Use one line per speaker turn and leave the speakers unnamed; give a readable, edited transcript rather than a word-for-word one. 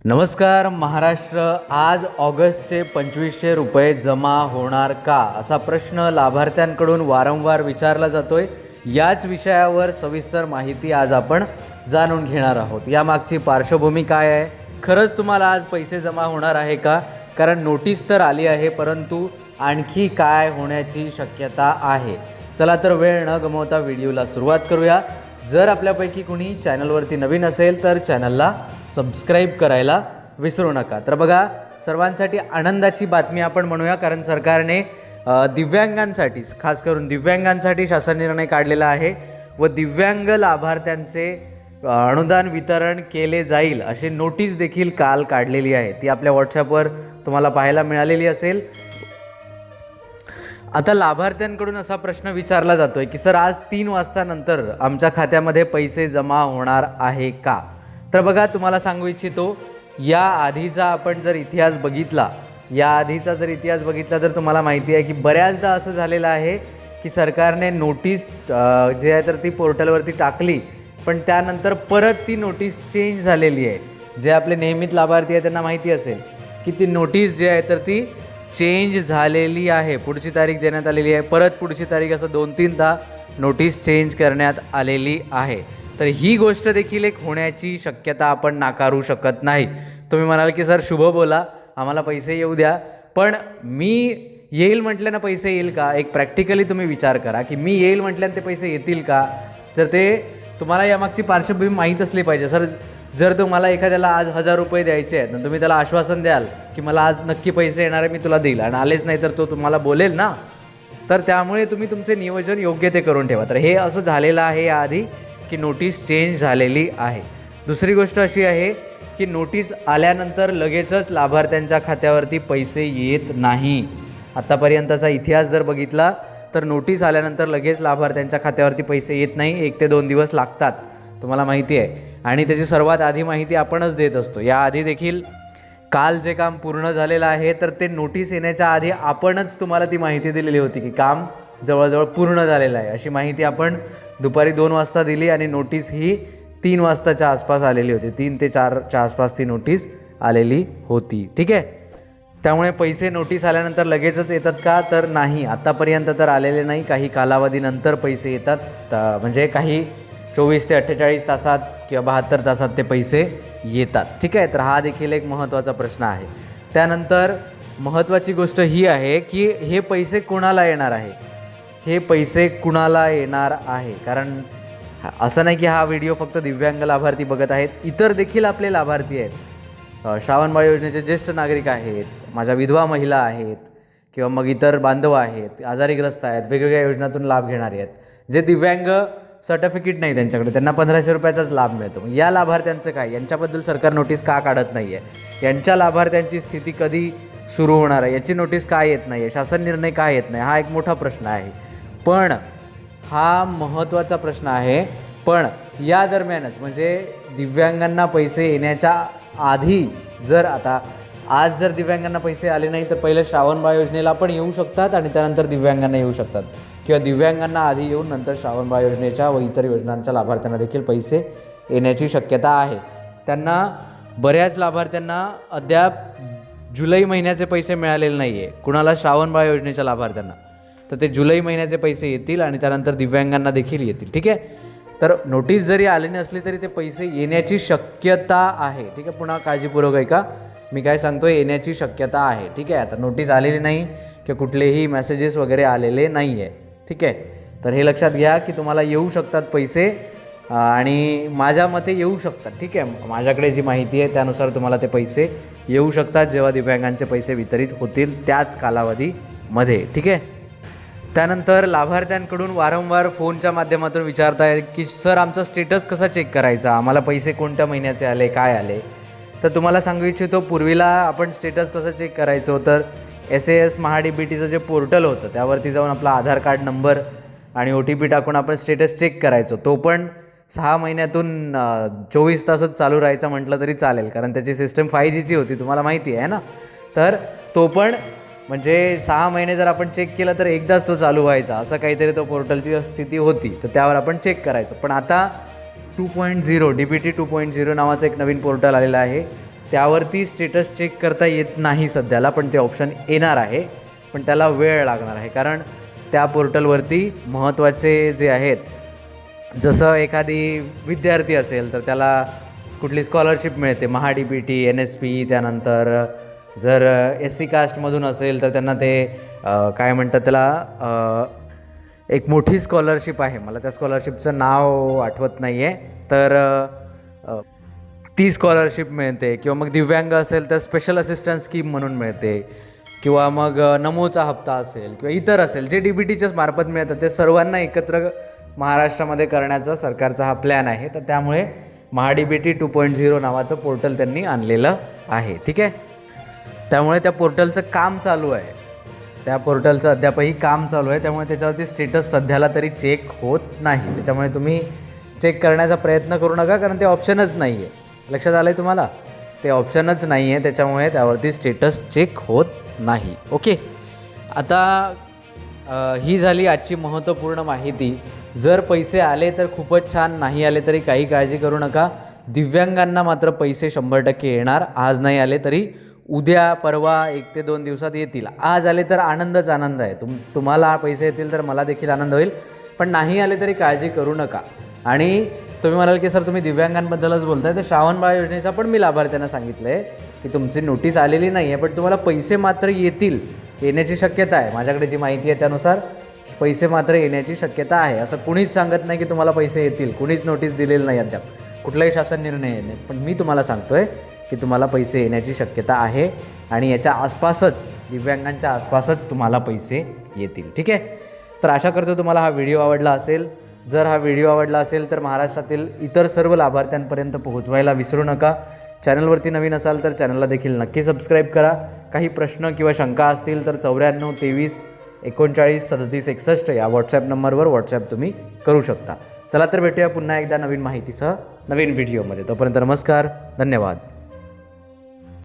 नमस्कार महाराष्ट्र. आज ऑगस्टचे 2500 रुपये जमा होणार का असा प्रश्न लाभार्थ्यांकडून वारंवार विचारला जातोय. याच विषयावर सविस्तर माहिती आज आपण जाणून घेणार आहोत. यामागची पार्श्वभूमी काय आहे, खरंच तुम्हाला आज पैसे जमा होणार आहे का? कारण नोटीस तर आली आहे, परंतु आणखी काय होण्याची शक्यता आहे. चला तर वेळ न गमावता व्हिडिओला सुरुवात करूया. जर आपल्यापैकी कुणी चॅनलवरती नवीन असेल तर चॅनलला सबस्क्राईब करायला विसरू नका. तर बघा, सर्वांसाठी आनंदाची बातमी आपण म्हणूया, कारण सरकारने दिव्यांगांसाठी, खास करून दिव्यांगांसाठी शासन निर्णय काढलेला आहे व दिव्यांग लाभार्थ्यांचे अनुदान वितरण केले जाईल अशी नोटीस देखील काल काढलेली आहे. ती आपल्या व्हॉट्सॲपवर तुम्हाला पाहायला मिळालेली असेल. आता लाभार्थ्यांकडून असा प्रश्न विचारला जातो आहे की सर, आज 3 वाजता नंतर आमच्या खात्यामध्ये पैसे जमा होणार आहे का? तर बघा, तुम्हाला सांगू इच्छितो, या आधीचा आपण जर इतिहास बघितला, तर तुम्हाला माहिती आहे की बऱ्याचदा असं झालेलं आहे की सरकारने नोटीस जे आहे तर ती पोर्टलवरती टाकली, पण त्यानंतर परत ती नोटीस चेंज झालेली आहे. जे आपले नियमित लाभार्थी आहे त्यांना माहिती असेल की ती नोटीस जी आहे तर ती चेंज झालेली आहे. पुढची तारीख देण्यात आलेली आहे, परत पुढची तारीख, असं 2-3दा नोटीस चेंज करण्यात आलेली आहे. तर ही गोष्ट देखील एक होण्याची शक्यता आपण नाकारू शकत नाही. तुम्ही म्हणाल की सर शुभ बोला, आम्हाला पैसे येऊ द्या, पण मी येईल म्हटल्यानं पैसे येईल का? एक प्रॅक्टिकली तुम्ही विचार करा की मी येईल म्हटल्यानं ते पैसे येतील का? जर ते तुम्हाला यामागची पार्श्वभूमी माहीत असली पाहिजे. सर, जर तुम्हाला एखाद्याला आज 1000 रुपये द्यायचे आहेत, तुम्ही त्याला आश्वासन द्याल की मला आज नक्की पैसे येणार आहे, मी तुला देईल, आणि आलेच नाही तर तो तुम्हाला बोलेल ना. तर त्यामुळे तुम्ही तुमचे नियोजन योग्य ते करून ठेवा. तर हे असं झालेलं आहे याआधी की नोटीस चेंज झालेली आहे. दुसरी गोष्ट अशी आहे की नोटीस आल्यानंतर लगेचच लाभार्थ्यांच्या खात्यावरती पैसे येत नाही. आत्तापर्यंतचा इतिहास जर बघितला तर नोटीस आल्यानंतर लगेच लाभार्थ्यांच्या खात्यावरती पैसे येत नाही. 1 ते 2 दिवस लागतात, तुम्हाला माहिती आहे, आणि त्याची सर्वात आधी माहिती आपणच देत असतो. याआधी देखील काल जे काम पूर्ण झालेलं आहे तर ते नोटीस येण्याच्या आधी आपणच तुम्हाला ती माहिती दिलेली होती की काम जवळजवळ पूर्ण झालेलं आहे, अशी माहिती आपण दुपारी 2 वाजता दिली, आणि नोटीस ही 3 वाजताच्या आसपास आलेली होती. 3 ते 4च्या आसपास ती नोटीस आलेली होती. ठीक आहे. त्यामुळे पैसे नोटीस आल्यानंतर लगेचच येतात का? तर नाही, आत्तापर्यंत तर आलेले नाही. काही कालावधीनंतर पैसे येतात, म्हणजे काही 24 ते 48 तासात किंवा 72 तासात ते पैसे येतात. ठीक आहे. तर हा देखील एक महत्त्वाचा प्रश्न आहे. त्यानंतर महत्त्वाची गोष्ट ही आहे की हे पैसे कुणाला येणार आहे, कारण असं नाही की हा व्हिडिओ फक्त दिव्यांग लाभार्थी बघत आहेत, इतर देखील आपले लाभार्थी आहेत. श्रावणबाळ योजनेचे ज्येष्ठ नागरिक आहेत, माझ्या विधवा महिला आहेत, किंवा मग इतर बांधव आहेत, आजारीग्रस्त आहेत, वेगवेगळ्या योजनातून लाभ घेणारे आहेत. जे दिव्यांग सर्टिफिकेट नाही त्यांच्याकडे, त्यांना 1500 रुपयाचाच लाभ मिळतो. मग या लाभार्थ्यांचं काय? यांच्याबद्दल सरकार नोटीस का काढत नाही आहे? यांच्या लाभार्थ्यांची स्थिती कधी सुरू होणार आहे याची नोटीस का येत नाही आहे? शासन निर्णय का येत नाही? हा एक मोठा प्रश्न आहे. पण हा महत्त्वाचा प्रश्न आहे. पण या दरम्यानच, म्हणजे दिव्यांगांना पैसे येण्याच्या आधी, जर आता आज जर दिव्यांगांना पैसे आले नाही तर पहिलं श्रावणबाळ योजनेला पण येऊ शकतात, आणि त्यानंतर दिव्यांगांना येऊ शकतात, किंवा दिव्यांगांना आधी येऊन नंतर श्रावणबाळ योजनेच्या व इतर योजनांच्या लाभार्थ्यांना देखील पैसे येण्याची शक्यता आहे. त्यांना, बऱ्याच लाभार्थ्यांना अद्याप जुलै महिन्याचे पैसे मिळालेले नाही आहे. कुणाला? श्रावणबाळ योजनेच्या लाभार्थ्यांना. तर ते जुलै महिन्याचे पैसे येतील, आणि त्यानंतर दिव्यांगांना देखील येतील. ठीक आहे. तर नोटीस जरी आली नसली तरी ते पैसे येण्याची शक्यता आहे. ठीक आहे. पुन्हा काळजीपूर्वक ऐका, मी काय सांगतो, येण्याची शक्यता आहे. ठीक आहे. आता नोटीस आलेली नाही किंवा कुठलेही मेसेजेस वगैरे आलेले नाही आहे. ठीक आहे. तर हे लक्षात घ्या की तुम्हाला येऊ शकतात पैसे, आणि माझ्या मते येऊ शकतात. ठीक आहे. माझ्याकडे जी माहिती आहे त्यानुसार तुम्हाला ते पैसे येऊ शकतात जेव्हा दिव्यांगांचे पैसे वितरित होतील त्याच कालावधीमध्ये. ठीक आहे. त्यानंतर लाभार्थ्यांकडून वारंवार फोनच्या माध्यमातून विचारताय की सर, आमचा स्टेटस कसा चेक करायचा, आम्हाला पैसे कोणत्या महिन्याचे आले, काय आले? तर तुम्हाला सांगू इच्छितो, पूर्वीला आपण स्टेटस कसं चेक करायचो, तर SAS महाडीबीटीचं जे पोर्टल होतं त्यावरती जाऊन आपला आधार कार्ड नंबर आणि OTP टाकून आपण स्टेटस चेक करायचो. तो पण 6 महिन्यातून 24 तासच चालू राहायचा म्हटलं तरी चालेल, कारण त्याची सिस्टम 5Gची होती, तुम्हाला माहिती आहे ना. तर तो पण, म्हणजे 6 महिने जर आपण चेक केलं तर एकदाच तो चालू व्हायचा, असं काहीतरी तो पोर्टलची स्थिती होती. तर त्यावर आपण चेक करायचो. पण आता 2.0 DBT 2.0 नावाचं एक नवीन पोर्टल आलेलं आहे, त्यावरती स्टेटस चेक करता येत नाही सध्याला, पण ते ऑप्शन येणार आहे, पण त्याला वेळ लागणार आहे. कारण त्या पोर्टलवरती महत्त्वाचे जे आहेत, जसं एखादी विद्यार्थी असेल तर त्याला कुठली स्कॉलरशिप मिळते, MHA-DBT, NSP, त्यानंतर जर SC कास्टमधून असेल तर त्यांना ते काय म्हणतात त्याला, एक मोठी स्कॉलरशिप आहे, मला त्या स्कॉलरशिपचं नाव आठवत नाही आहे, तर ती स्कॉलरशिप मिळते. किंवा मग दिव्यांग असेल तर स्पेशल असिस्टन्स स्कीम म्हणून मिळते, किंवा मग नमोचा हप्ता असेल किंवा इतर असेल जे DBTच्याच मार्फत मिळतात, ते सर्वांना एकत्र महाराष्ट्रामध्ये करण्याचा सरकारचा हा प्लॅन आहे. तर त्यामुळे MHA-DBT 2.0 नावाचं पोर्टल त्यांनी आणलेलं आहे. ठीक आहे, त्यामुळे त्या पोर्टलचं काम चालू आहे, त्या पोर्टलचं अद्यापही काम चालू आहे. त्यामुळे त्याच्यावरती स्टेटस सध्याला तरी चेक होत नाही. त्याच्यामुळे तुम्ही चेक करण्याचा प्रयत्न करू नका, कारण ते ऑप्शनच नाही आहे. लक्षात आलं आहे तुम्हाला? ते ऑप्शनच नाही आहे, त्याच्यामुळे त्यावरती स्टेटस चेक होत नाही. ओके, आता ही झाली आजची महत्त्वपूर्ण माहिती. जर पैसे आले तर खूपच छान, नाही आले तरी काही काळजी करू नका. दिव्यांगांना मात्र पैसे 100% येणार. आज नाही आले तरी उद्या परवा 1 ते 2 दिवसात येतील. आज आले तर आनंदच आनंद आहे. तुम्हाला पैसे येतील तर मला देखील आनंद होईल, पण नाही आले तरी काळजी करू नका. आणि तुम्ही म्हणाल की सर तुम्ही दिव्यांगांबद्दलच बोलताय, तर श्रावण बाळ योजनेचा पण मी लाभार्थ्यांना सांगितलं आहे की तुमची नोटीस आलेली नाही आहे, पण तुम्हाला पैसे मात्र येतील, येण्याची शक्यता आहे. माझ्याकडे जी माहिती आहे त्यानुसार पैसे मात्र येण्याची शक्यता आहे. असं कुणीच सांगत नाही की तुम्हाला पैसे येतील, कुणीच नोटीस दिलेली नाही अद्याप, कुठलाही शासन निर्णय नाही. पण मी तुम्हाला सांगतो आहे की तुम्हाला पैसे येण्याची शक्यता आहे, आणि याच्या आसपासच, दिव्यांगांच्या आसपासच तुम्हाला पैसे येतील. ठीक आहे, तर आशा करतो तुम्हाला हा व्हिडिओ आवडला असेल. जर हा व्हिडिओ आवडला असेल तर महाराष्ट्रातील इतर सर्व लाभार्थ्यांपर्यंत पोहोचवायला विसरू नका. चॅनलवरती नवीन असाल तर चॅनलला देखील नक्की सबस्क्राईब करा. काही प्रश्न किंवा शंका असतील तर 94 23 39 37 61 या व्हॉट्सॲप नंबरवर व्हॉट्सॲप तुम्ही करू शकता. चला तर भेटूया पुन्हा एकदा नवीन माहितीसह नवीन व्हिडिओमध्ये. तोपर्यंत नमस्कार, धन्यवाद.